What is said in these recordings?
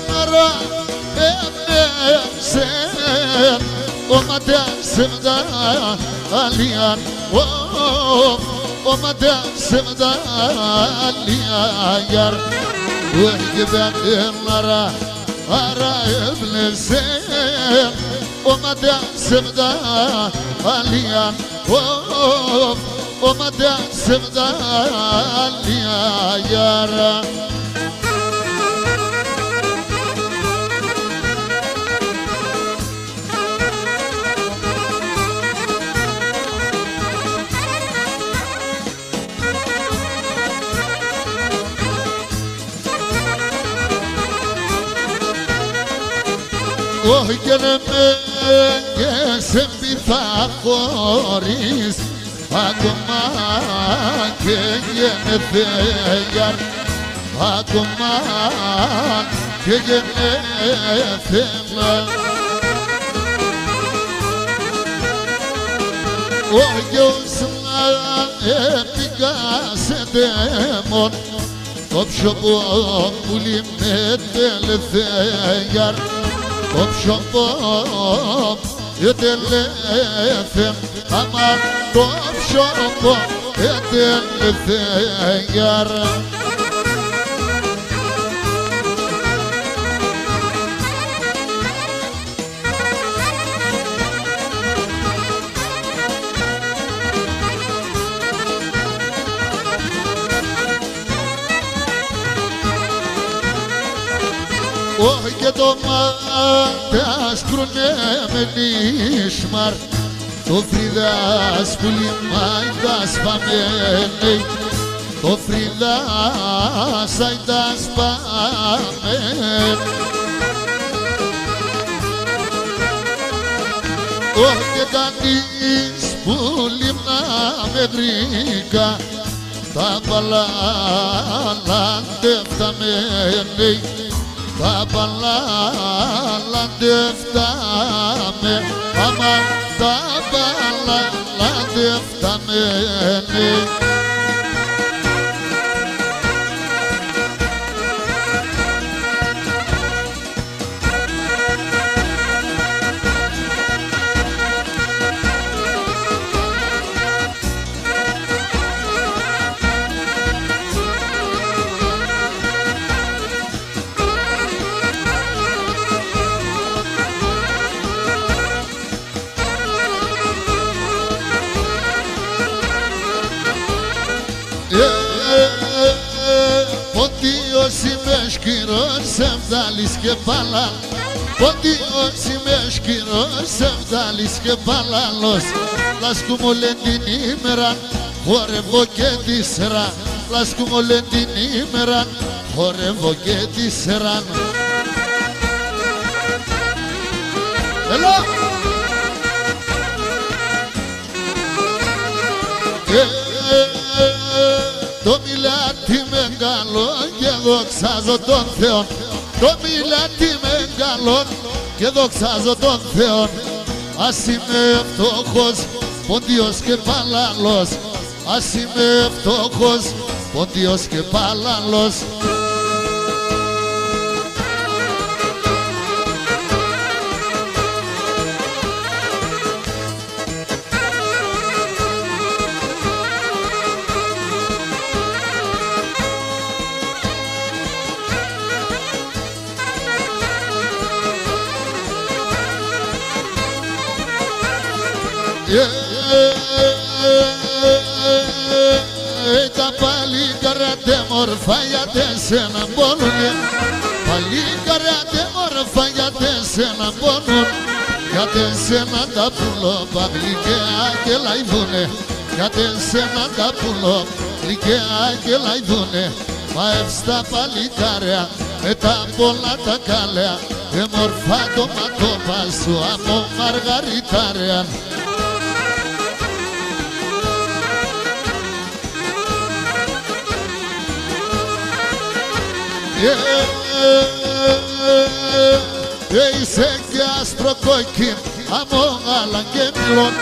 نرى ابنسن وما تقسم داليان وما تقسم داليان وجبت نرى ابنسن وما تقسم داليان وما تقسم داليان وهجر من جسم بفاقوريس هاكما كيجن ثيار هاكما كيجن ثيار وجوسنا بقاس ديمون وبشبوك ولي مثل ثيار وبشباب يدلفم أما وبشباب يدلفير وهجدو ما تشكرني مني شمر توفري داس كل ما يداس فامني توفري داس يداس فامن وهجدانيس كل ما مدريكا تابلا لاندفتمني تابلا لاندفتامي أما تابلا لاندفتامي Ποντίος είμαι σκυρός σε βγάλεις και παλά Ποντίος είμαι σκυρός σε βγάλεις και παλάλος Λάσκου μου λένε την ημέρα χορεύω και τη σειρά Λάσκου μου λένε την ημέρα χορεύω και τη σειρά Έλα! Το μιλάτι μεγάλο και δοξάζω τον Θεό Το μιλάτι μεγάλο και δοξάζω τον Θεό Ας είμαι φτωχός, ποντίος και παλάλος Ας είμαι φτωχός, ποντίος και παλάλος Τα παλίκαρια τε μορφά γιατί σένα μπονουνε Παλίκαρια τε μορφά γιατί σένα μπονούν Γιατί σένα τα πουλόπα γλυκαία και λαϊδούνε Γιατί σένα τα πουλόπα και λαϊδούνε Μα εύστα παλικάρια με τα πολλά τα καλέα μορφά το ματώπα σου από μαργαριτάρια Είσαι και άστρο κόκκιν από γάλα και μιλών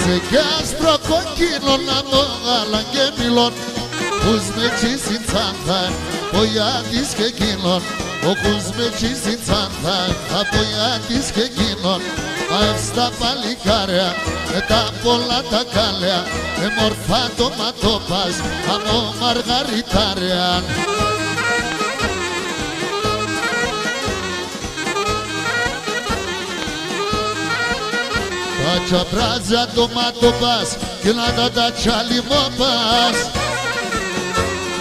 Σε και άστρο κόκκινον από γάλα και μιλών Πούς με τσίσιν τσάνθα ο Ιάτης και εκείνον ο Κουσμέτσης η τσάντα από Ιάκης και εκείνον στα παλικάρια με τα πολλά τα κάλια με μορφά το ματόπας από Μαργαριτάρια. Τα τσαπράζα το ματόπας και να τα τσαλιμόπας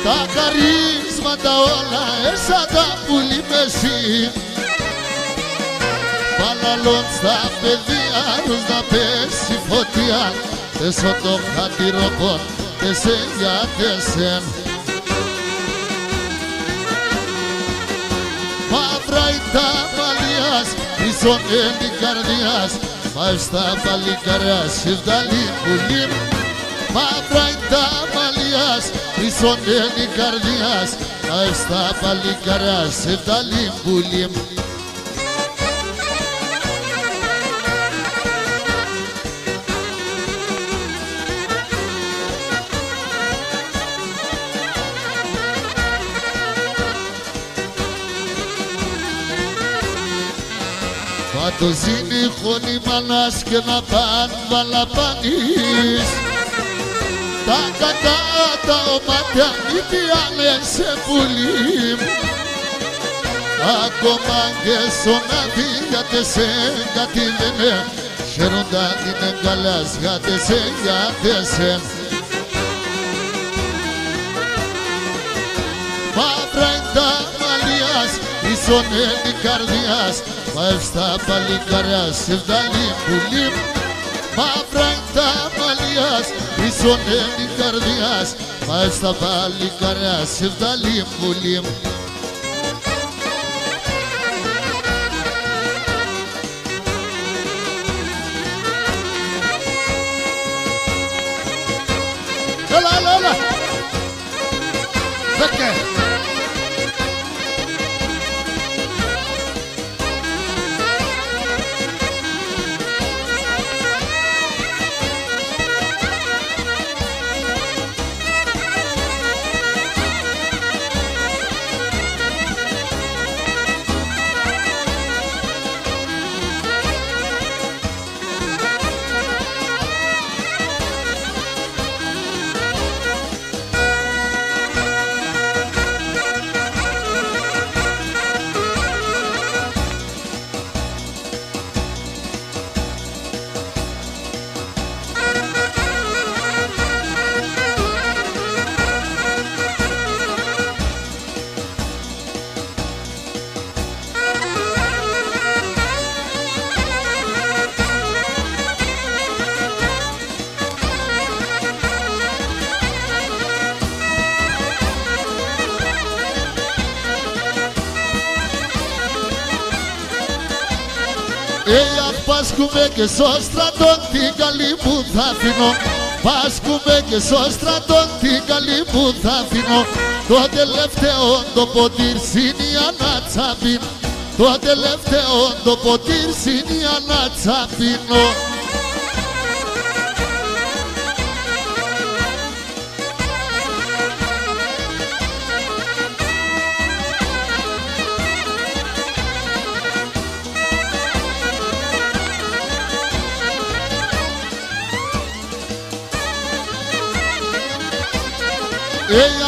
τα χαρίσματα όλα έσα τα πουλί μεσί Παλαλών στα παιδεία τους να πέσει φωτιά τέσο το χατηροκόν τεσεν για τεσεν Μαύρα η τα μαλλιάς ίσον έντι καρδιάς Μαύ στα παλικαριά σιβδαλή πουλίμ Μαύρα η τα μαλλιάς ίσον έντι καρδιάς Μαύ στα παλικαριά σιβδαλή πουλίμ το ζήνει χώνει μανάς και να παν βαλαπανείς τα κατά τα ομάτια νίκια λες σε πουλί ακόμα και σονάδι γιατί σε κάτι δεν χαίροντα την εγκαλάς γιατί σε γιατί σε μαύρα είναι τα μαλλιάς ίσον έντι καρδιάς Μαύ στα παλικαριά σιβδαλή πουλίμ Μαύρα είναι τα μαλλιάς ίσον έντι καρδιάς Μαύ στα παλικαριά σιβδαλή πουλίμ Έλα, έλα, έλα Δέκε Πάσκουμε και στο στρατό την καλή που θα αφήνω Πάσκουμε και στο στρατό την καλή που θα αφήνω Το τελευταίο το ποτήρ σύνια να τσαπίνω Το τελευταίο το ποτήρ σύνια να τσαπίνω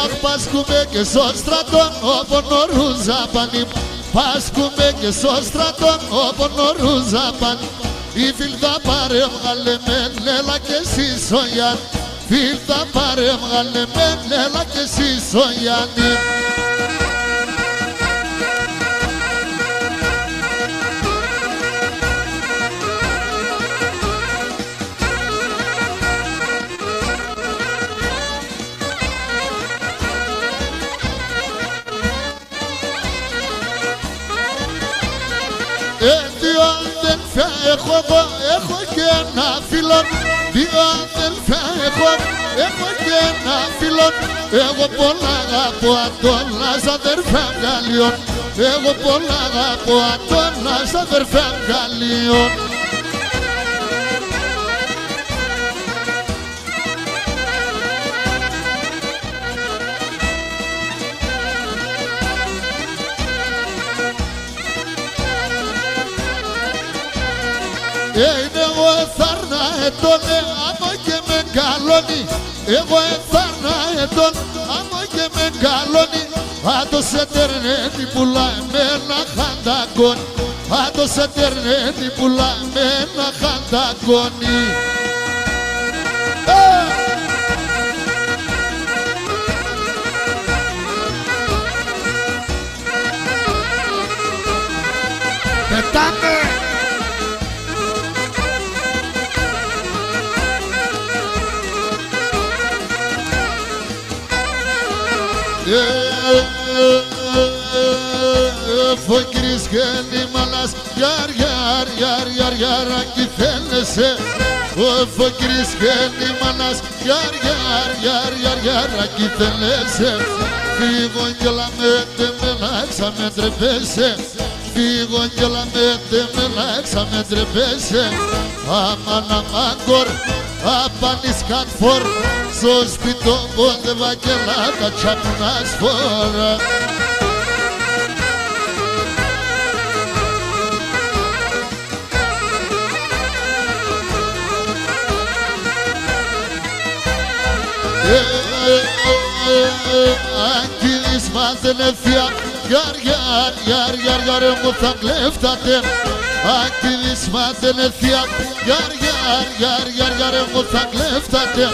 αχ πάσκουμε και στο στρατό όπως νορούζα πανίμ Πάσκουμε και στο στρατό όπως νορούζα πανίμ Η φίλτα πάρε βγάλε με λέλα και εσύ σογιάν Φίλτα πάρε βγάλε με λέλα και εσύ σογιάνι Δύο αδελφιά έχω εγώ, έχω και ένα φίλο Δύο αδελφιά έχω και ένα φίλο Εγώ πολλά αγαπώ Αντώνας αδερφιά Γαλλιών Εγώ πολλά αγαπώ Αντώνας αδερφιά Γαλλιών είναι ο εθάρνα ετών, άμα και μεγαλώνει. Εγώ εθάρνα ετών, άμα και μεγαλώνει. Άτο σε τερνέτη πουλά εμένα χαντακόνι. Άτο σε τερνέτη πουλά εμένα χαντακόνι. Πετάμε! Φωκρής γέννημανας, γιαρ, γιαρ, γιαρ, γιαρ, γιαρ, ακι θέλεσαι. Φωκρής γέννημανας, γιαρ, γιαρ, γιαρ, γιαρ, γιαρ, ακι θέλεσαι. Φύγω κι όλα με τεμένα ξαμετρεπέσαι. Φύγω κι όλα με τεμένα ξαμετρεπέσαι. Αμάν, αμάν, κορ, απάνεις κατφόρ. Στο σπιτό πόδευα και λάκα τσάπνας φορά. Αγγίλης μάθαινε ευθεία, γιαρ, γιαρ, γιαρ, γιαρ, γιαρ, μου θα κλέφτατε. Αγγίλης μάθαινε ευθεία, γιαρ, γιαρ, γιαρ, γιαρ, γιαρ, μου θα κλέφτατε.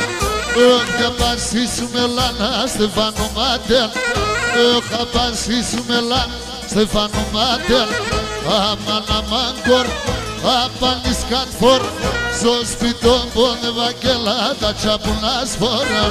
Θα πασίσουμε λάνα, στεφανομάτε. Θα πασίσουμε λάνα, στεφανομάτε. Αμάν, αμάν, κορ, απάνεις κατφόρ. Στο σπιτό πόδευα και λάτα τσάπουνας φορά.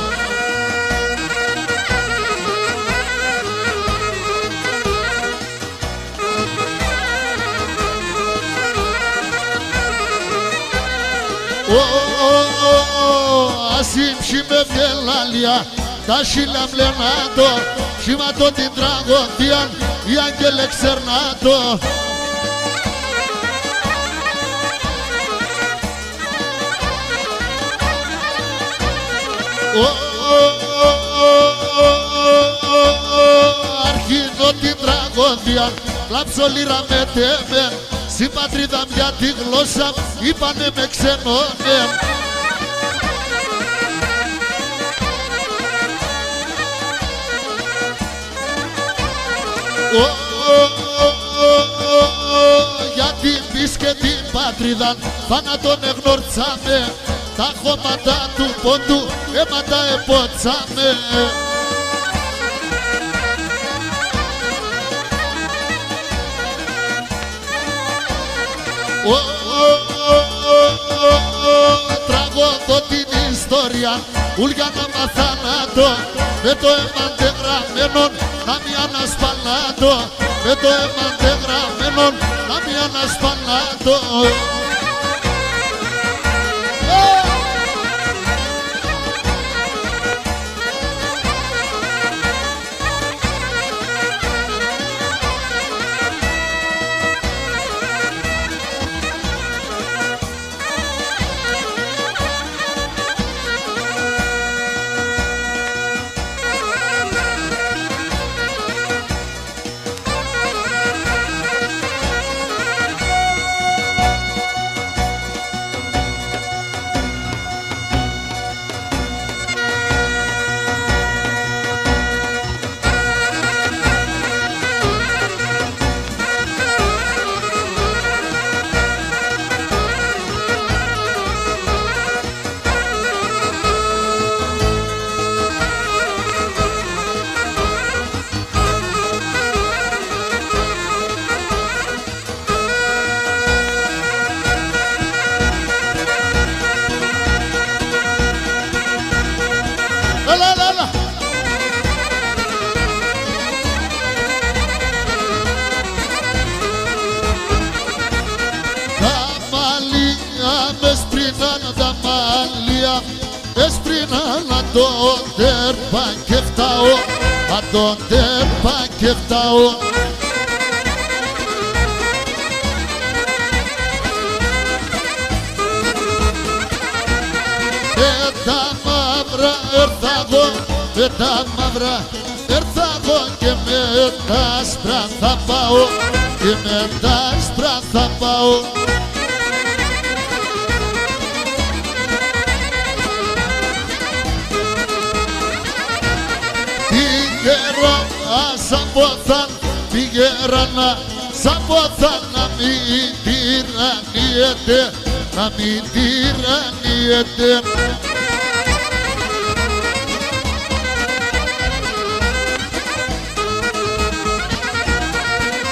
Ασύμψη με βιελάλια, τα σίλα μλενάτο, σήματο την τραγωδία, η άγγελε ξερνάτο. Αρχίζω την τραγωδία, κλάψω λίρα με τέμε, στην πατρίδα μια τη γλώσσα, είπανε με ξενώνε. Για την πεις και την πατρίδα, θάνατον εγνωρτσάμε. Τα χώματα του πόντου αίματα επότσαμε. Τραγωδώ την ιστορία, ούλια να μαθανάτω. Με το αίμα αντεγραμμένον να μη ανασπαλάτω. Με το αίμα αντεγραμμένον να μη ανασπαλάτω. Τον τέρπα και φτάω, τον τέρπα και φτάω. Με τα μαύρα έρθα εγώ, με τα μαύρα έρθα εγώ και με τα άσπρα θα πάω, και με τα άσπρα θα πάω. Πήγαιρα ασαποθάν, πήγαιρα να σαποθάν, να μην τυραννιέται, να μην τυραννιέται.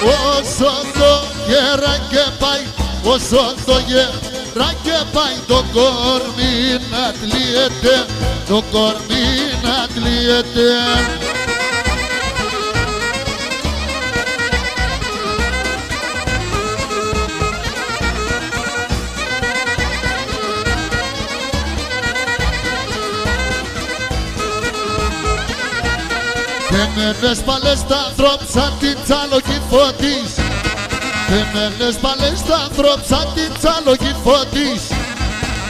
Όσο το γεράκι πάει, όσο το γεράκι πάει, το κορμί να τλιέται, το κορμί να τλιέται. Θεμένες παλές τα ανθρώπ σαν την τσάλογη φώτης. Θεμένες παλές τα ανθρώπ σαν την τσάλογη φώτης.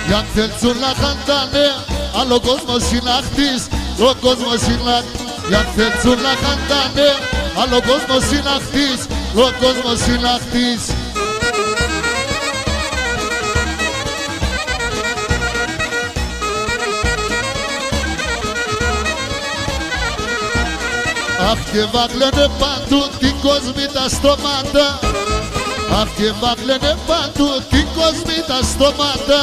Για αν θέλουν να χαντάνε, άλλο κόσμο συναχτής, ο κόσμος συναχτής. Για αν θέλουν να χαντάνε, άλλο κόσμο συναχτής, ο κόσμος συναχτής. Αχ και βάγλαινε παντού την κόσμη τα στόματα. Αχ και βάγλαινε παντού την κόσμη τα στόματα.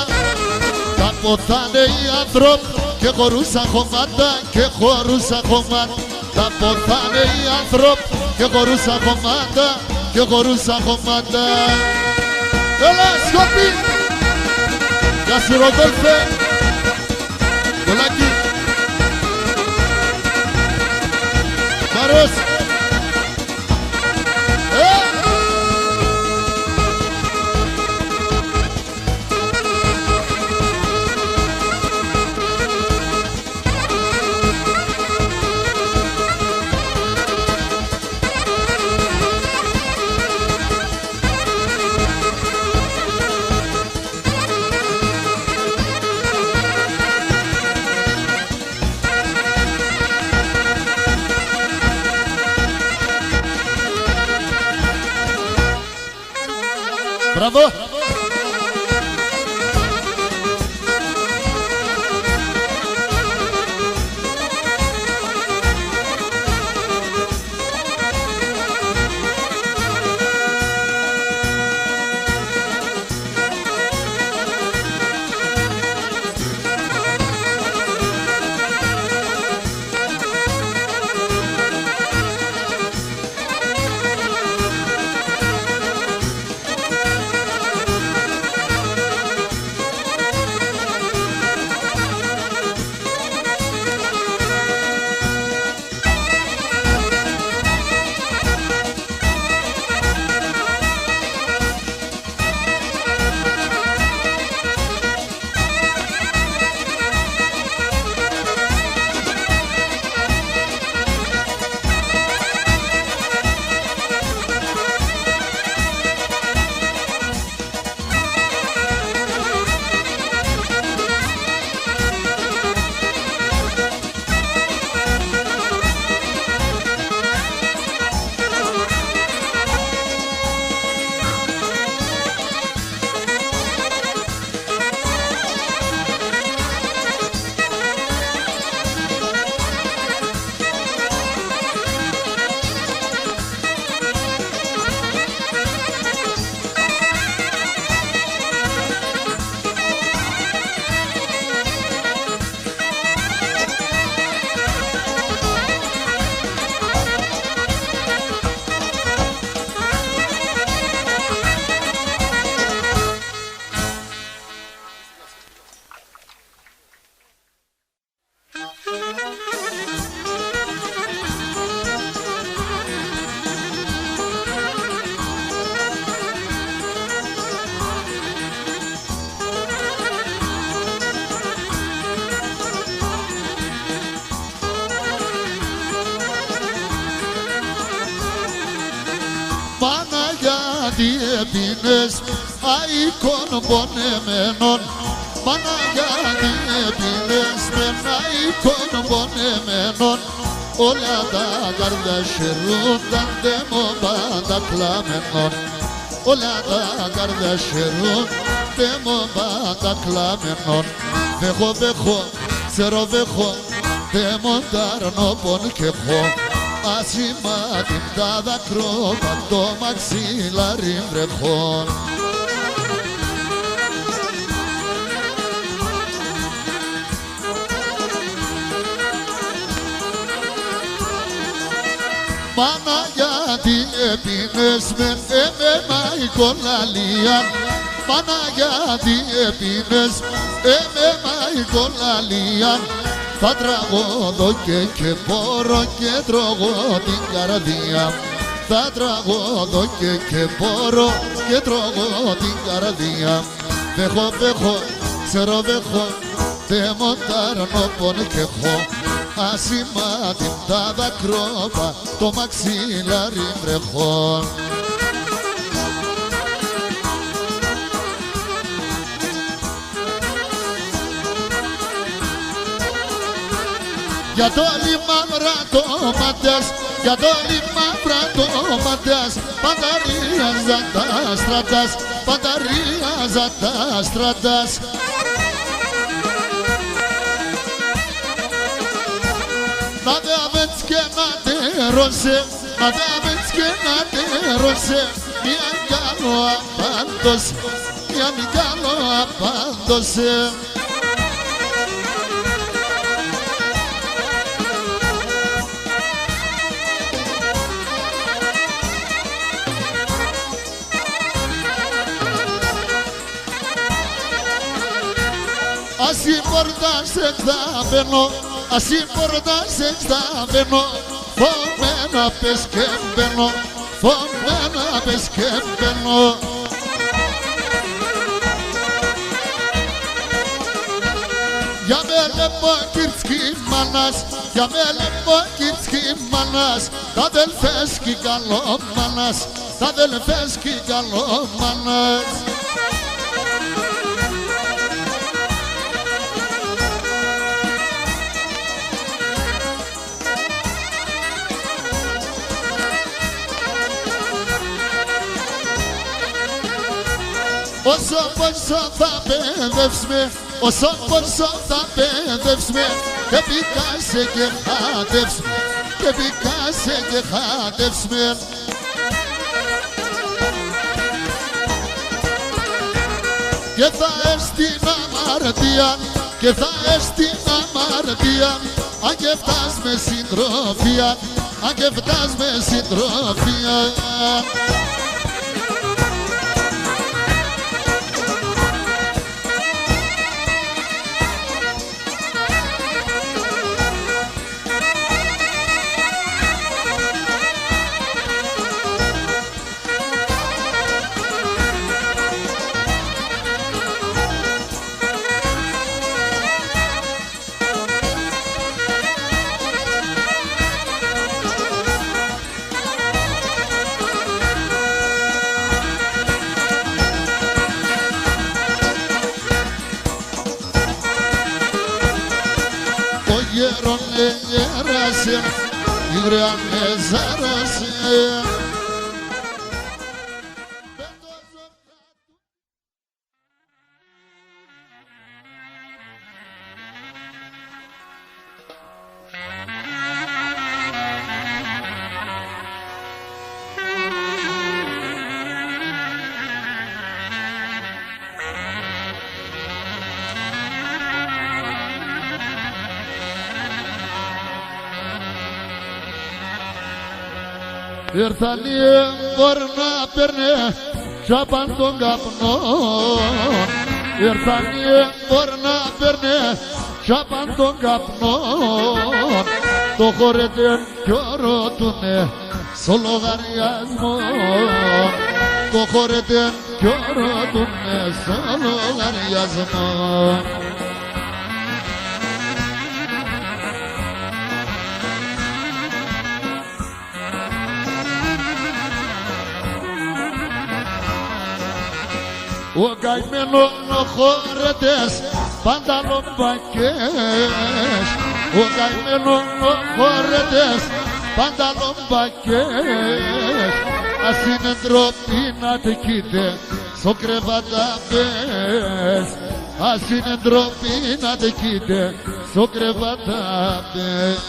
Τα ποθάνε οι άνθρωποι και χωρούσαν χωμάτα, και χωρούσαν χωμάτα. Τα ποθάνε οι άνθρωποι και χωρούσαν χωμάτα, και χωρούσαν χωμάτα. Έλα Σκόπη! Γεια σου Ροδόλφε! Κολάκι! Μαρός! Μπράβο! Παναγιάτη έπινες αίκων πονεμένων. Παναγιάτη έπινες με αίκων πονεμένων. Όλα τα καρδιά χαιρούνταν δέμο πάντα κλάμενων. Όλα τα καρδιά χαιρούν δέμο πάντα κλάμενων. Βέχω, βέχω, ξέρω βέχω, δεν μοντάρνω πον και έχω ασημάτι τα δακρόπα το μαξιλάρι βρεχών. Μάνα γιατί έπινες με εμένα η κολαλία. Μάνα γιατί έπινες εμένα η κολαλία. Θα τραγωδώ και μπορώ και τρώγω την καρδία. Θα τραγωδώ και μπορώ και τρώγω την καρδία. Βέχω, ξέρω βέχω, δεν μοντάρνω πον και έχω ασημάτι τα δακρόπα το μαξιλάρι βρεχών. Για το λιμάνρα το ματιάς, για το λιμάνρα το ματιάς, πανταρίαζα τα στρατάς, πανταρίαζα τα στρατάς. Να δε αβέτς και να τερώσε, να δε αβέτς και να τερώσε, μια καλό απάντωσε, μια καλό απάντωσε. Así por darse exameno, así por darse exameno, fomena pesquembeno, fomena pesquembeno. Ya me lepo kirtski manas, ya me lepo kirtski manas, ta del feski galo manas, ta del feski galo manas. Όσο θα παιδεύσουμε, όσο θα παιδεύσουμε, και πικάσε και χάτευσμε, και πικάσε και χάτευσμε. Και θα έρθει αμαρτία, και θα έρθει αμαρτία, αν και φτάς με συντροφία, αν και φτάς με συντροφία. Γέρασε, η γράμμε ζάρασε. Ήρθαν οι έμποροι να παίρνε τσάπαν τον καπνό. Ήρθαν οι έμποροι να παίρνε τσάπαν τον καπνό. Το χωρετέν κι ρωτούνε στο λογαριασμό. Το χωρετέν κι ρωτούνε στο λογαριασμό. Ο καημένος χωρετές πάντα λομπακές. Ο καημένος χωρετές πάντα λομπακές. Ας είναι ντροπή να τεκείτε στο κρεβαταπές. Ας είναι ντροπή να τεκείτε στο κρεβατάπες.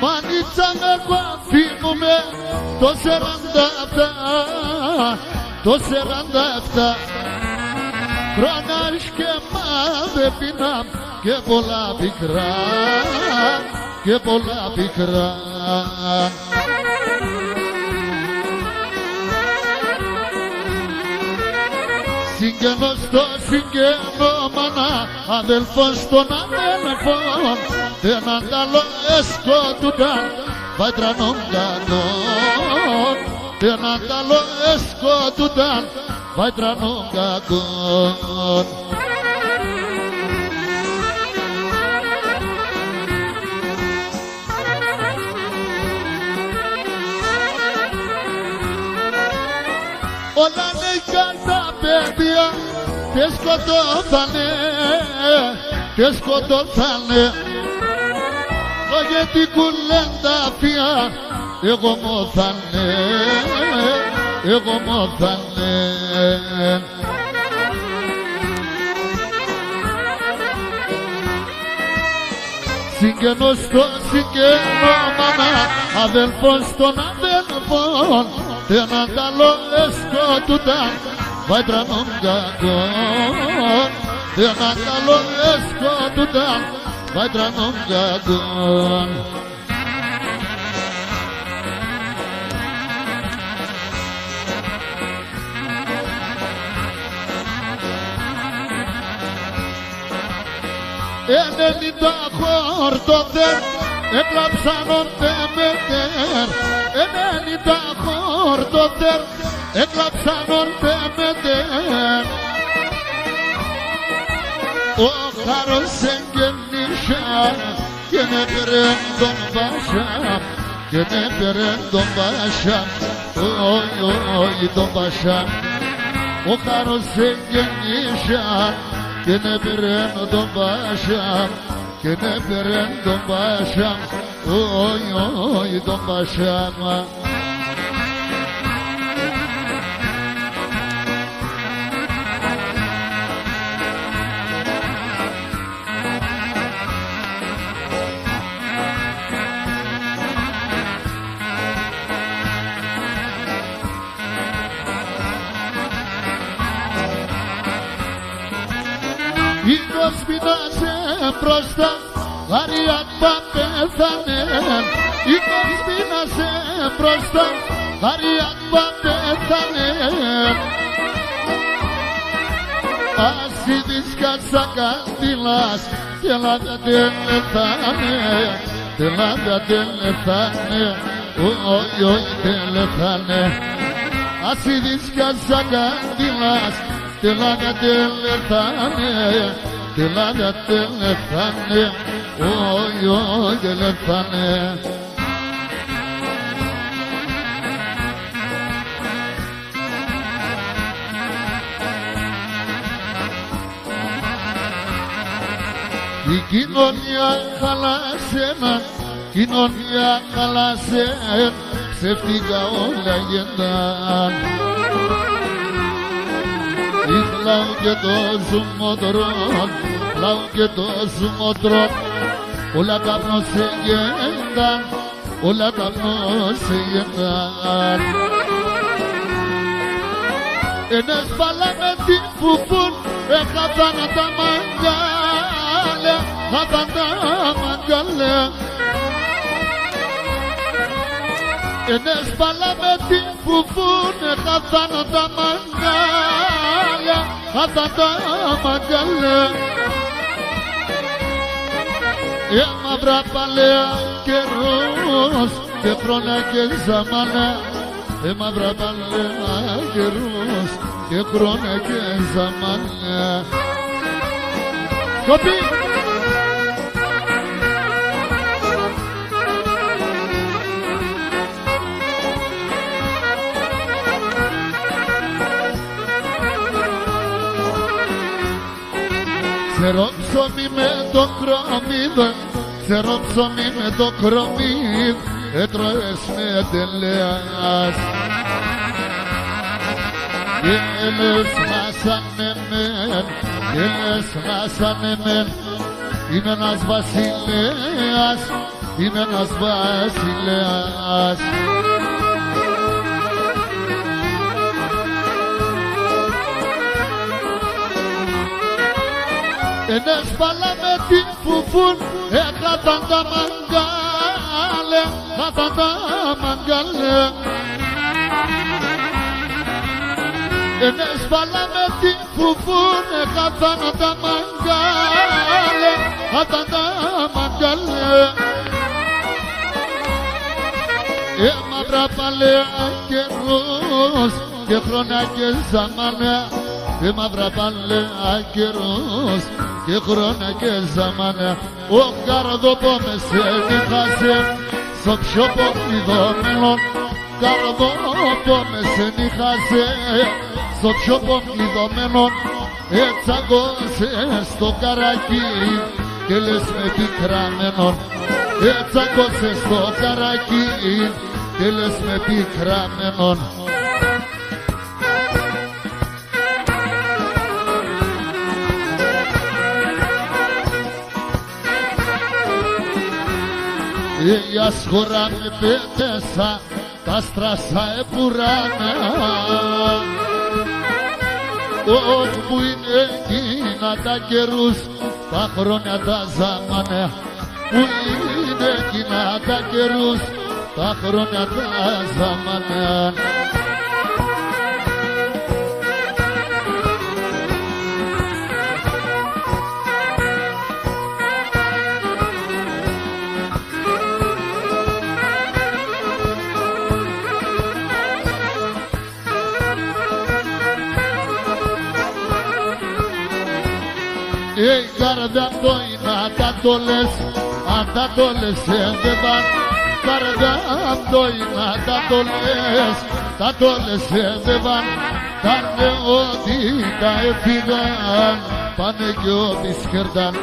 Μανίτσα με παθήμουμε το 47, το 47 χρόνια και μάδε πεινά και πολλά πικρά, και πολλά πικρά. Συγγενός στο συγγενό μάνα, αδελφός των αδελφών, δεν ανταλώ εσκότουνταν, βαϊτρανών κακών, δεν ανταλώ εσκότουνταν, βαϊτρανών κακών. Όλα νεκιά τα παιδιά και σκοτώθανε, και σκοτώθανε. Γιατί κουλέντα φία εγώ μόθανε, εγώ μόθανε. Συγγενός στο συγγενό μάνα, αδελφός των αδελφών, δεν ανταλώ εσκότουνταν, βαϊτρανών κακών, δεν ανταλώ εσκότουνταν, βαϊτρανών κακών. Ενενήντα χορτοτέρ έκλαψαν ορτεμετέρ, 90 χορτοτέρ έκλαψαν ορτεμετέρ. Ο χάρος εγγενήσαν και νεπερέν τον Πασά, και νεπερέν τον Πασά, όχι τον Πασά. Ο χάρος εγγενήσαν και νεπερέν τον Πασά, και νεπερέν τον Πασά, όχι τον Πασά. Ήλιος πεινάσε μπροστά, Γαριάτπα πέθανε. Ήλιος πεινάσε μπροστά, Γαριάτπα πέθανε. Ασίδισκα καστήλας, τελάτα τελεθάνε, τελάτα τελεθάνε, όχι όχι τελεθάνε. Ασίδισκα καστήλας, τελάτα τελεθάνε, τελάτα τελεθάνε, όχι όχι τελεθάνε. Η κοινωνία χαλάσαι, κοινωνία χαλάσαι, ψεύτικα όλα γεννάν. Λάω και το ζουμότρον, λάω και το ζουμότρον, όλα τα πνώσε γεννάν, όλα τα πνώσε γεννάν. Ένας παλά με την φουφούν, έχαθαν τα μαγκάλια, χαθαν τα μαγκάλια. Ένας παλά με την φουφούν, έχαθαν τα μαγκάλια, χαθαν τα μαγκάλια. Μαύρα παλαιά καιρός και χρόνια και ζαμάνα, μαύρα παλαιά καιρός και χρόνια και ζαμάνα. Σκοπή! Ξέρω ψωμί με το κρομίδι, ξέρω ψωμί με το κρομίδι, έτρωες με τελεάς. Έλες μας ανεμέν, έλες μας ανεμέν, είμαι ένας βασιλέας, είμαι ένας βασιλέας. Ενέσπαλα με την φουφούν, έκαταν τα μαγκάλε, κάταν τα μαγκάλε. Ενέσπαλα με την φουφούν, έκαταν τα μαγκάλε, κάταν τα μαγκάλε. Μαύρα παλαιά καιρός και χρόνια και ζαμάνια, μαύρα παλαιά καιρός και χρόνια και ζαμάνια. Ο καρδοπόμες ενίχασε στο πιο ποκλειδωμένο, καρδοπόμες ενίχασε στο πιο ποκλειδωμένο. Έτσαγκωσε στο καράκι και λες με πικραμένον, έτσαγκωσε στο καράκι και λες με πικραμένον. Η ασχορά με πέτεσα, τα στράσα επουράνε. Όπου είναι εκείνα τα καιρούς, τα χρόνια τα ζαμάνε. Που είναι εκείνα τα καιρούς, τα χρόνια τα ζαμάνε. Η καρδιά το είναι αντάτολες, αντάτολες έδευαν. Καρδιά το είναι αντάτολες, αντάτολες έδευαν. Τα νεότητα έφυγαν, πάνε κι ό,τι σχερδάν.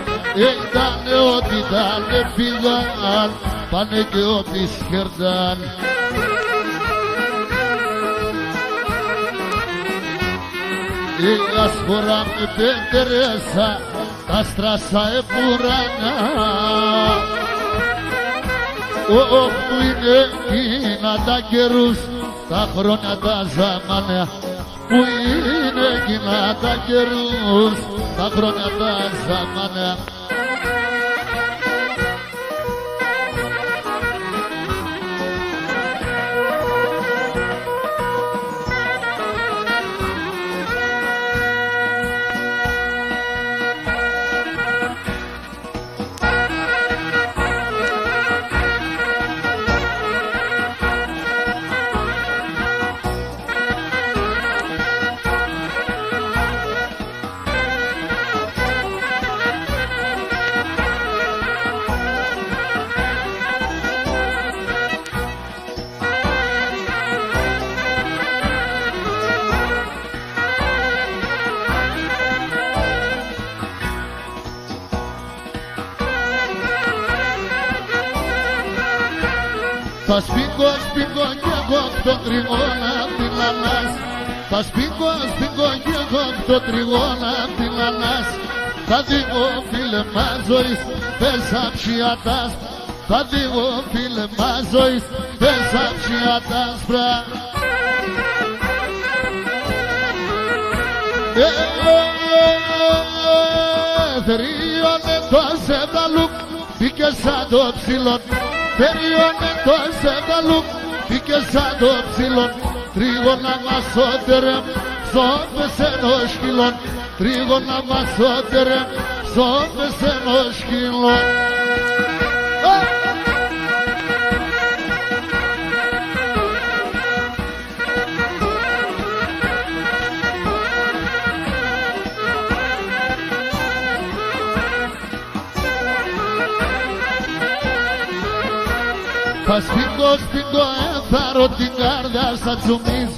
Τα νεότητα έφυγαν, πάνε κι ό,τι σχερδάν. Η ασχορά με πέντερεσα, τα στράσα επουρανά. Όπου είναι εκείνα τα καιρούς, τα χρόνια τα ζαμάνια. Που είναι εκείνα τα καιρούς, τα χρόνια τα ζαμάνια. Θα σπίγω, σπίγω κι εγώ το τριγώνα απ' την Ανάς. Θα σπίγω, σπίγω κι εγώ το τριγώνα απ' την Ανάς. Θα δίγω φίλε μας ζωής, πες αψιατάς. Θα δίγω φίλε μας ζωής, πες αψιατάς μπρα. Θερίωνε το σεβδαλούκ, μπήκε σαν το ψηλόν. Θερίωνε το σεβδαλούκ, μπήκε σαν το ψηλόν. Τρίγωνα μασότερεμ, στον πεσένο σκυλόν. Τρίγωνα μασότερεμ, στον πεσένο σκυλόν. Θα σπίγω, σπίγω, έθαρω την καρδιά σαν τσουμίζ.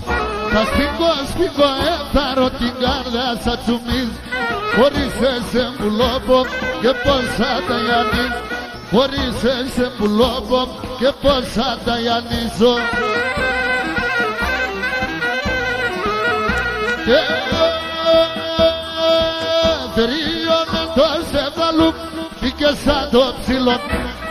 Θα σπίγω, σπίγω, έθαρω την καρδιά σαν τσουμίζ. Χωρίς εσέ μου λόπο και πόσα τα γιανείς. χωρίς εσέ που λόγω και πως θα τα γιαννίζω. Και τελείωνε το σεβδαλού, μπήκε σαν το ψηλό.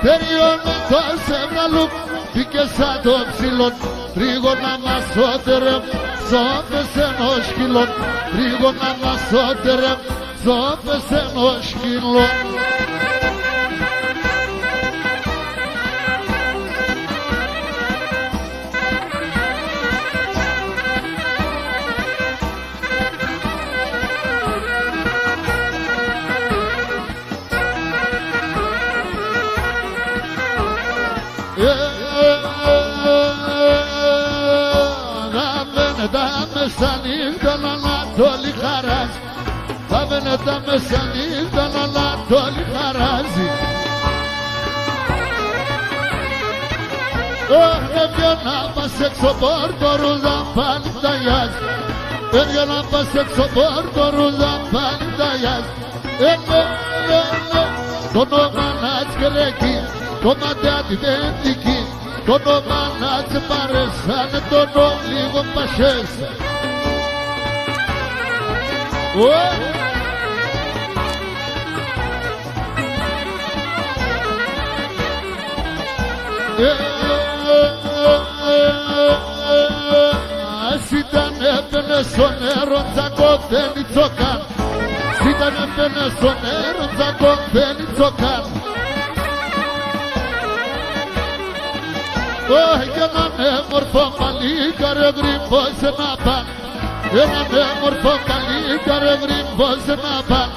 Τελείωνε το σεβδαλού, μπήκε σαν το ψηλό. Τρίγωνα μας ότερε, ψώπες ενός σκυλών. Τρίγωνα μας ότερε, ψώπες ενός σκυλών. Τα μεσανύχτα να Ανατόλη χαράζει. Τα βενέτα μεσανύχτα να Ανατόλη χαράζει. Έβγαινα πας έξω πόρτο ρούζα πάλι ταγιάζει. Έβγαινα πας έξω πόρτο ρούζα πάλι ταγιάζει. Το όνομα να τσκερέκει, το ματιάτι δεν τυκεί. Το όνομα να τσεπαρέσανε τον λίγο πασέσα. Ας ήταν έπαινε στο νερό τσακωθένει τσοκάν. Ας ήταν έπαινε στο νερό τσακωθένει τσοκάν. Κι έναν έμορφο παλίκαρε γρυμπόσε να παν. Έναν έμορφο παλίκαρε γρυμπόσε να παν.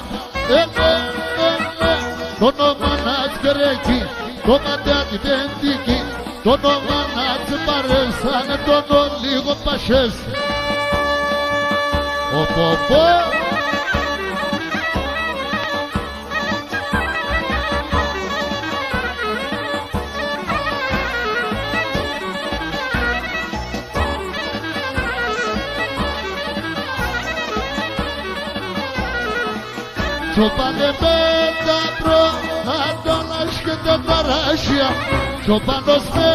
Το όνομα να τσκερέκει, το ματιάτι δεν τύκει. Το όνομα να τσεπαρέσανε τον λίγο πασές. Οποπο. Τσοπάνε με τα προγατόλας και τα παράσια. Τσοπάνος με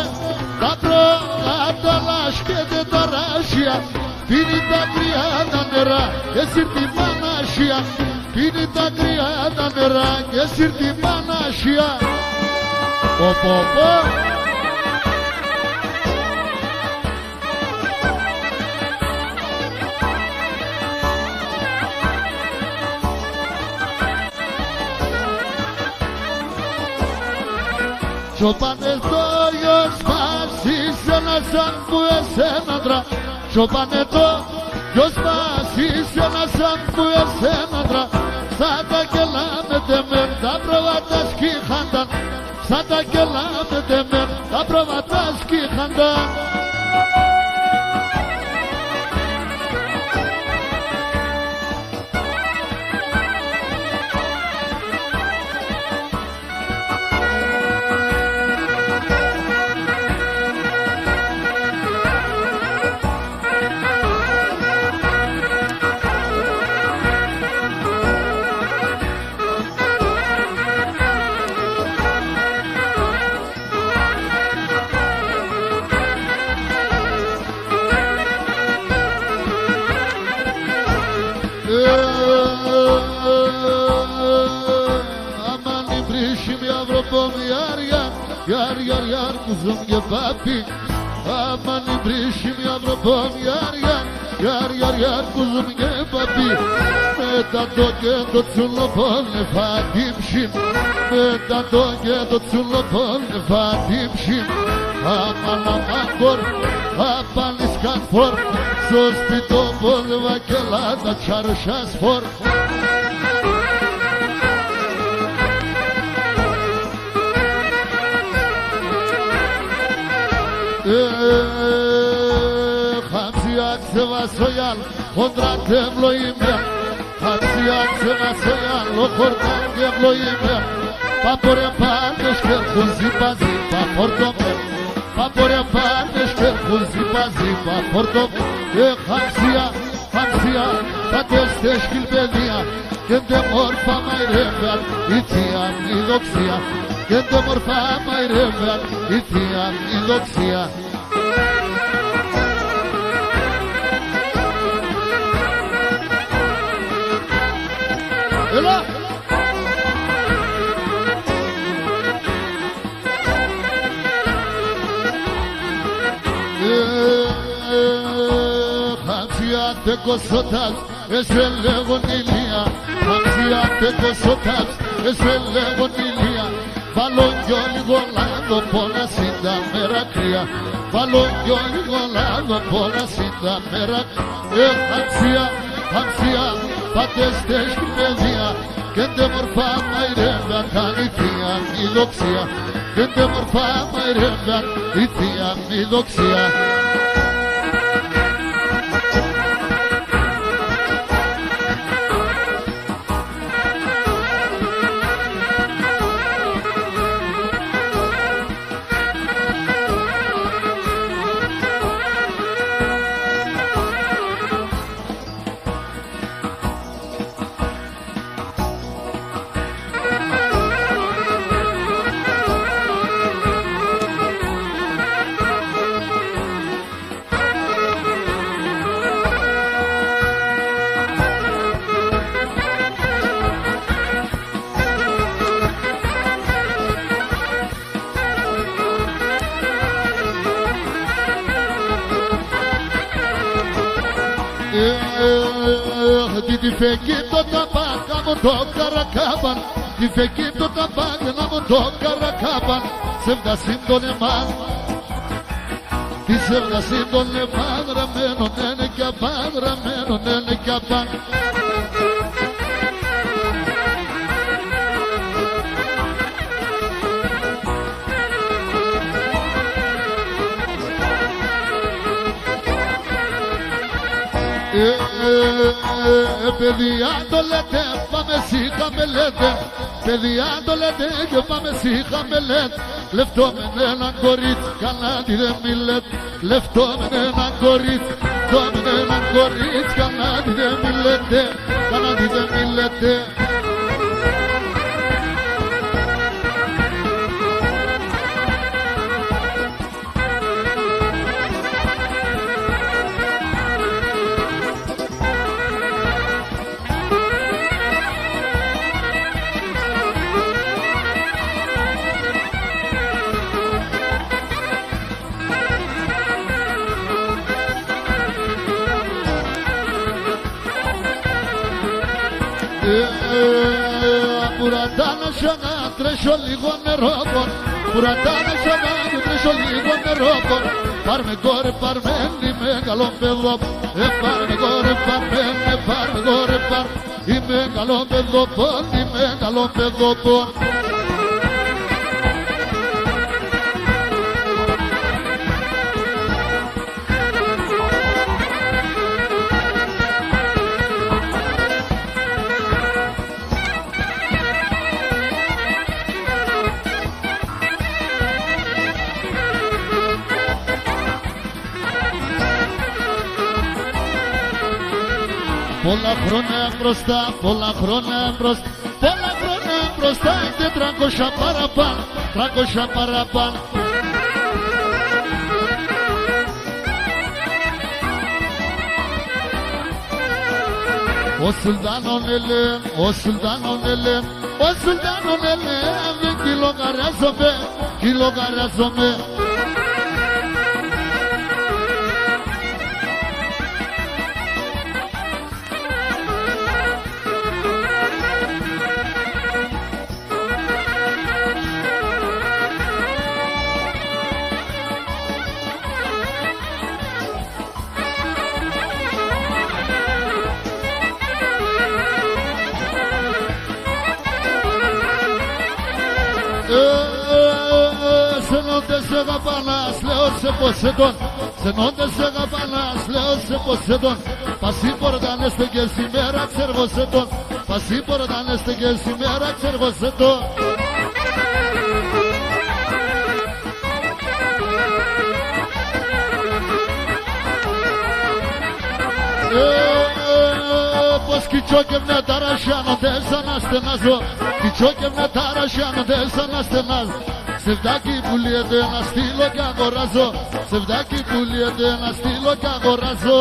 τα προγατόλας και τα παράσια. Πίνει τα κρυά τα νερά και σύρτη μανάσια. Πίνει τα κρυά τα νερά και σύρτη μανάσια. Οποπο. Τσοπάνε το γιος μας είσαι ένας σαν που εσένα δρα. Τσοπάνε το γιος μας είσαι ένας σαν που εσένα δρα. Σαν τα κελάμετε μεν τα προβατά σκύχανταν. Σαν τα κελάμετε μεν τα προβατά σκύχανταν. Yar kuzum ye papi. Aman ibrişim yavrum yar kuzum ye papi. Meta doge do tsulopon fatimşim. Meta doge do tsulopon fatimşim. Aman kor apan iskan for. Sos pito bol vakelada çarşas for. Χαμσιάκ σε βασοյάλ, χοντρά και ευλοήμια. Χαμσιάκ σε βασοյάλ, ο χορτάν και ευλοήμια. Παπορε πάντες και χουζί παζί, παφορτομέ. Παπορε πάντες και χουζί παζί, παφορτομέ. Χαμσιά, πατές τέσκυλ παιδεία. Και ντε μόρφα μαϊρεύαν, η θεία η δοξία. και το μορφά μαϊρεύαν η θεία η δοξία. Έλα! Χαμψιάτε κοσότας, εσέ λέγον ηλία. Χαμψιάτε κοσότας, εσέ λέγον ηλία. Βάλω κι λίγο λάδο, πόνα σύντα μέρα κρύα. Βάλω κι λίγο λάδο, πόνα σύντα μέρα κρύα. Χαμψιά, χαμψιά, πατέστες την παιδεία. Και τε μορφά μαϊρεύαν η θεία η δοξία. Και τε μορφά μαϊρεύαν η θεία η δοξία. Τη φεκεί το ταμπάκ να μου το καρακάπαν. Τη φεκεί το ταμπάκ να μου το καρακάπαν. Σε φτασίν τον εμάν. Τι σε φτασίν τον εμάν. Ραμμένον είναι κι απάν. Ραμμένον είναι κι απάν. Παιδιά το λέτε, πάμε σίχα με λέτε. Παιδιά το λέτε και πάμε σίχα με λέτε. Λεφτό με έναν κορίτσι, καλά τι δεν μιλέτ. Λεφτό με έναν κορίτσι, λεφτό με έναν κορίτσι, καλά τι δεν μιλέτε. Καλά τι δεν μιλέτε. Πουρατάνα σιωγά, τρέσω λίγο νερό πον. Πουρατάνα σιωγά, τρέσω λίγο νερό πον. Πάρμε κόρε, πάρμε είμαι καλό παιδό. Πάρμε κόρε, πάρμε κόρε, είμαι καλό παιδό πον, είμαι καλό παιδό πον. Πολλά χρόνια μπροστά, πολλά χρόνια μπροστά, πολλά χρόνια μπροστά, και 300 παραπάνω, 300 παραπάνω. Ο Σουλτάνον ελέμ, ο Σουλτάνον ελέμ, ο Σουλτάνον ελέμ, δεν κυλογαράζομαι, κυλογαράζομαι. Se no te llega panas, leo se posedón. Se no te llega panas, leo se posedón. Pasí por dan este que si me era servosetón. Pasí por dan este que si me era servosetón. Πως kicho και με ταρασιάνο δεν σαν να στενάζω. Kicho και με ταρασιάνο δεν σαν να στενάζω. Σεβδάκι που λιέται να στείλω κι αγοράζω. Σεβδάκι που λιέται να στείλω κι αγοράζω.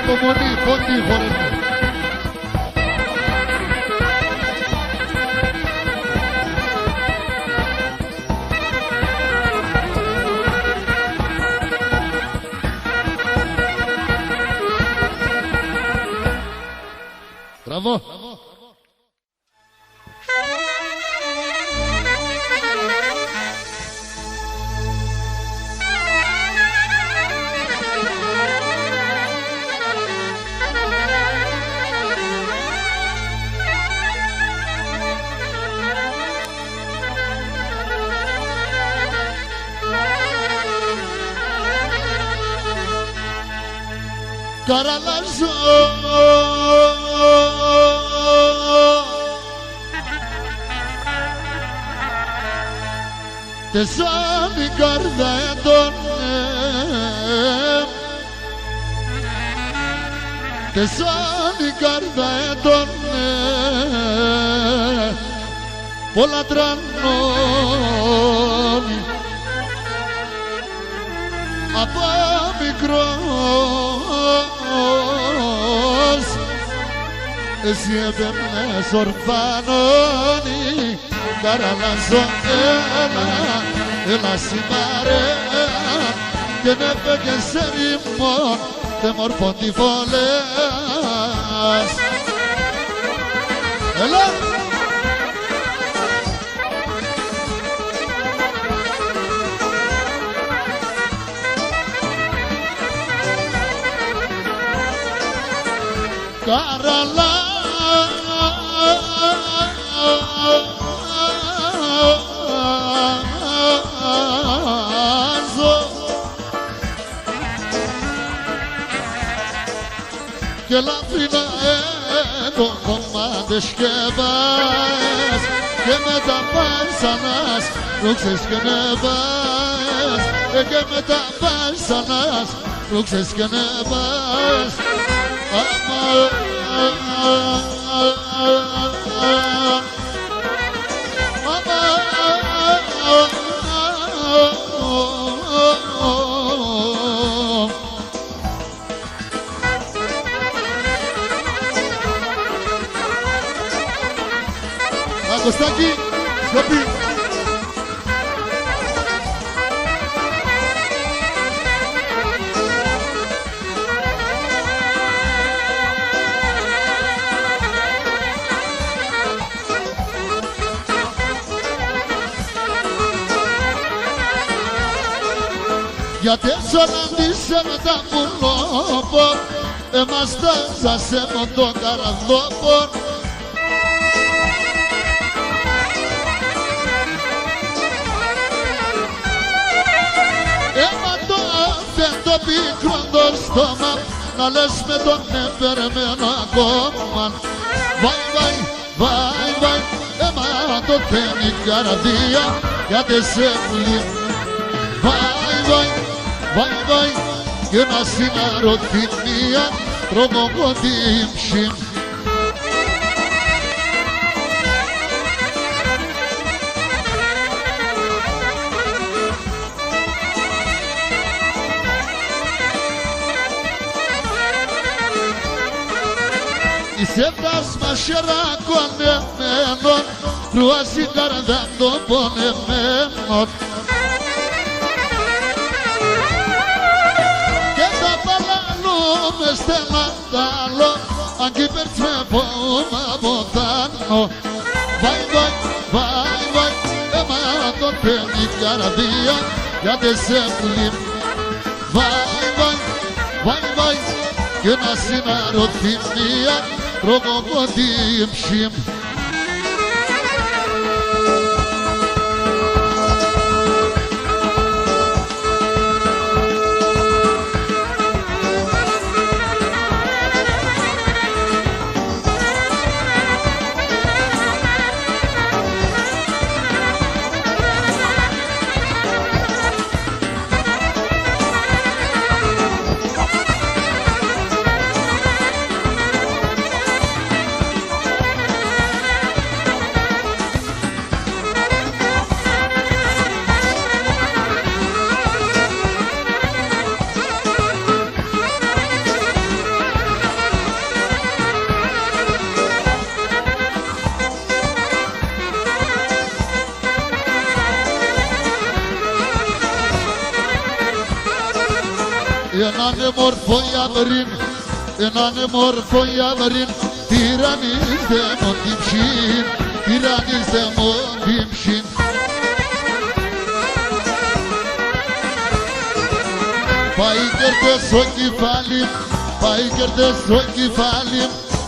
Υπομονή, πόντι χωρέσαι. Μπράβο. Καραλάζω τεσσάμι καρδά έντονε τεσσάμι καρδά έντονε πολλά τρανώνει από μικρός εσύ έπαιρνες ορφανώνει καραλάζω έλα σημαρέα και με φέγγες σε ρημόν δε μορφών τη βολέας. Έλα! Καραλάζω και λαφρίνα έχω κομμάτες και βάζ και μετά πάσανας ρούξες και νεβάς και μετά πάσανας ρούξες και νεβάς. Κωστάκη, σιωπή. Γιατί σολαντήσε με τα πουλόπο εμάς τάζασε με το καραδόπο. Το πίκρο το στόμα να λες με τον επερμένο ακόμα. Βαϊ, βαϊ, βαϊ, βαϊ, το τένει καρδία γιατί σε πουλί. Βαϊ, βαϊ, βαϊ, βαϊ, και να συναρώ την μία τρομοκοντήμψη. Είσαι πλάσμα σεράκο ανεμένο, κρουάζει καρδά το πονεμένο. Και τα παλανούμε στενατάλο, αν κι υπέρτσμε πόμα ποτάνο. Βάι, βάι, βάι, βάι, έμα το τέμι καραβία, γιατί σε πλήμ. Βάι, βάι, βάι, βάι, και να συναρωθεί μία ρογοκοντή εμψήμ. Έναν μορφό γιαβρίν, έναν μορφό γιαβρίν, τυραννίζε μον την ψήν, τυραννίζε μον την ψήν. Πάει κερδές στο κεφάλι, πάει κερδές στο κεφάλι,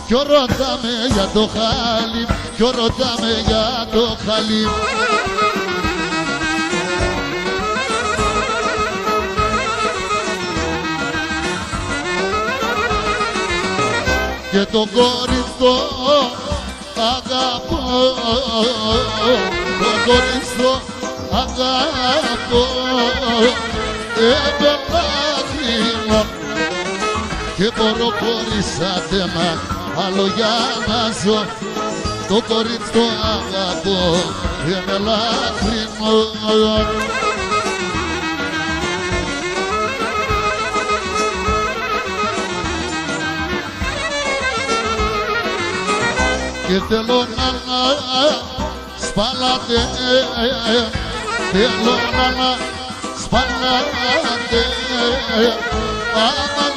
κι ρωτάμε για το χάλι, κι ρωτάμε για το χάλι. Και το κορίτσο αγαπώ, το κορίτσο αγαπώ, έπαιρνα χρήμα και μπορώ χωρίς άτεμα άλλο για να ζω. Το κορίτσο αγαπώ, έπαιρνα χρήμα. Και θέλω να σπαλάτε, θέλω να σπαλάτε, άμαν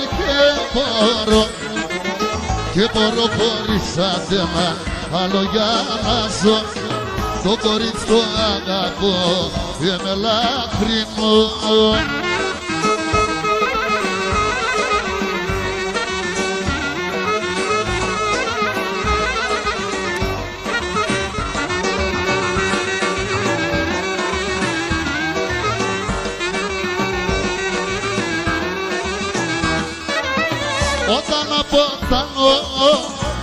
και μπορώ χωρίς άτεμα άλλο για να ζω. Το κορίτσι το αγαπώ, είμαι λάχρινο. Όταν αποκτανώ,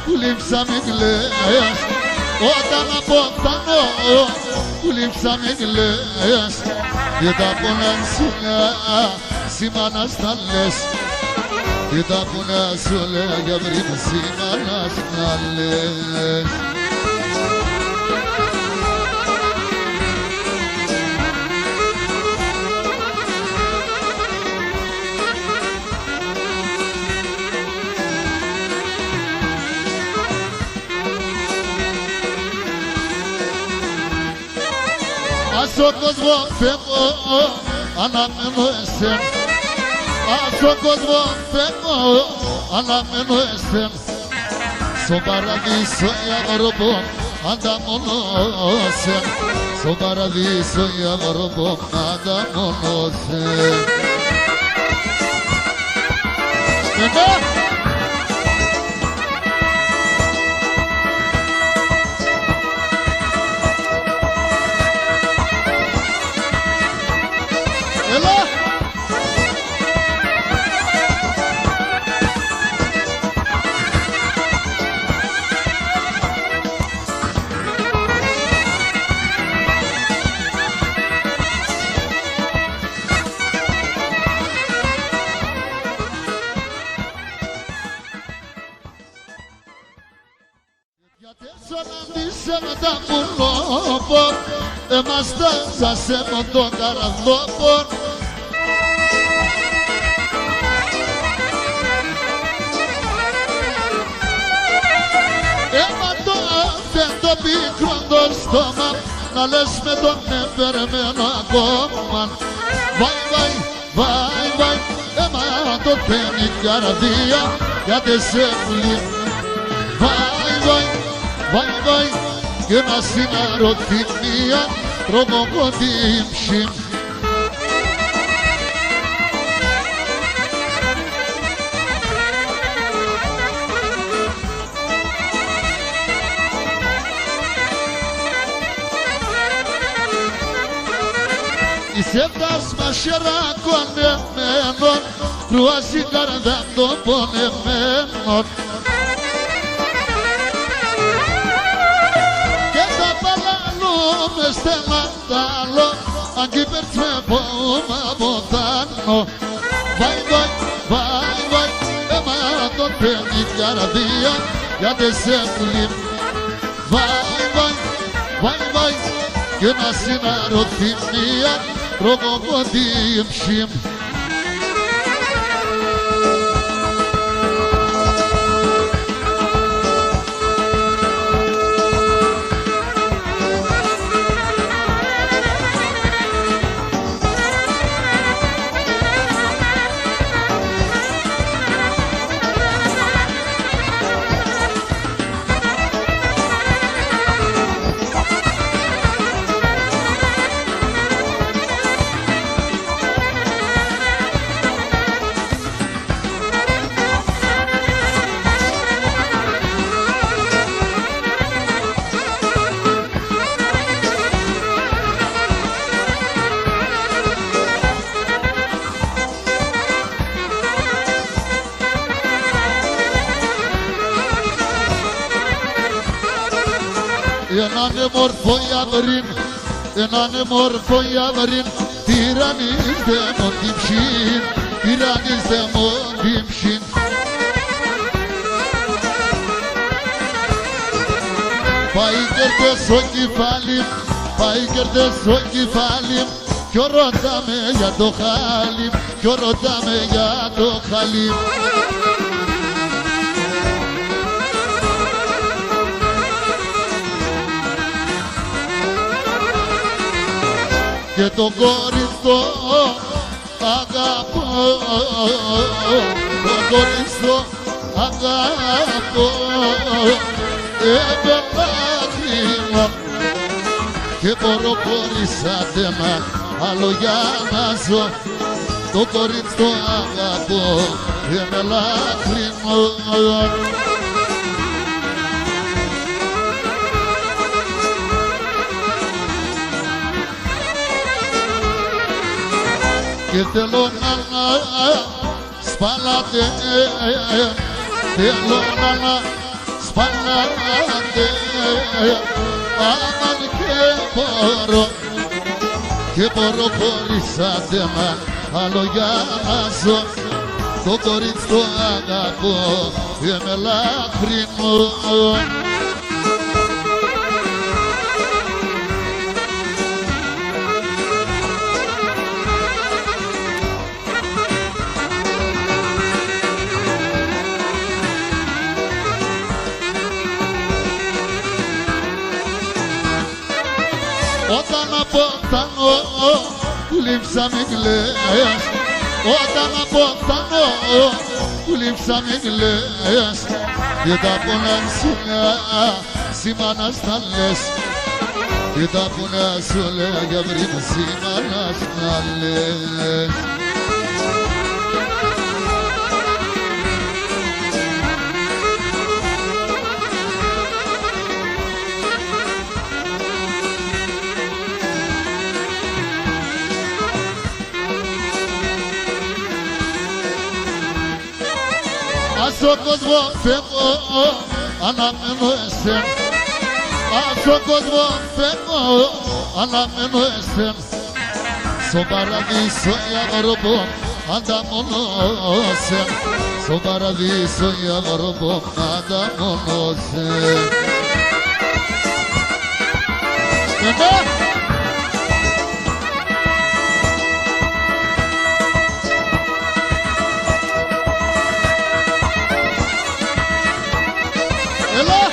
που λείψα μην κλαις. Όταν αποκτανώ, που λείψα μην κλαις. Και τα πονά σου λέει, σήμανα στα λες. Και τα πονά σου λέει, για βρήν σήμανα στα λες. Ας ο κόσμο φεύγω, αναμένω εσέν. Ας ο κόσμο φεύγω, αναμένω εσέν. Στο παραδείσο η αγροπό, ανταμονώσεν. Στο παραδείσο η αγροπό, ανταμονώσεν. με τα πουλόπορ, εμαστάζασε με τον καραδόπορ. Έμα το πικρό το στόμα, να λες με τον εφερμένο ακόμα. Βάι, βάι, βάι, βάι, έμα το τέμει καρδία, γιατί σε πουλί. και να συναρώ την μία τρομοκοντήμψη. Είσαι φτάσμα σερακονεμένων, κρουάζει καρδά των πονεμένων. Και τα παλαλούμε στεματάλο, αν κι υπερτσμε πόμα ποτάνο. Βαϊ, βαϊ, βαϊ, βαϊ, το παίρνει καρδία, γιατί σε πουλί. Βαϊ, βαϊ, βαϊ, βαϊ, και να συναρώ την μία τρομοκοντήμψη. Έναν μορφό γιαβρίν, έναν μορφό γιαβρίν, τυραννίζε μον την ψήν, τυραννίζε μον την ψήν. Πάει κερδές στο κεφάλι, πάει κερδές στο κεφάλι, κι ρωτάμε για το χάλι, κι ρωτάμε για το χάλι. Και το κορίτσο αγαπώ, το κορίτσο αγαπώ, επελάχημα και μπορώ χωρίς άτεμα άλλο για να ζω. Το κορίτσο αγαπώ, επελάχημα. Και θέλω να σπαλάτε, θέλω να σπαλάτε, αμάν και μπορώ χωρίς άτεμα άλλο για να ζω. Το κορίτσι το αγαπώ, είμαι λάχρινο. Όταν αποκτανώ, λείψα μην κλαις. Όταν αποκτανώ, λείψα μην κλαις. Και τα πονά σου λέει, σήμανας να λες. Και τα πονά σου λέει, για βρήν σήμανας να λες. Στον κόσμο φεύγω, αναμένω εσέν. Στον κόσμο φεύγω, αναμένω εσέν. Στον παραδείσο η αγοροπό, ανταμονώσεν. Στον παραδείσο η αγοροπό, ανταμονώσεν. Έλα!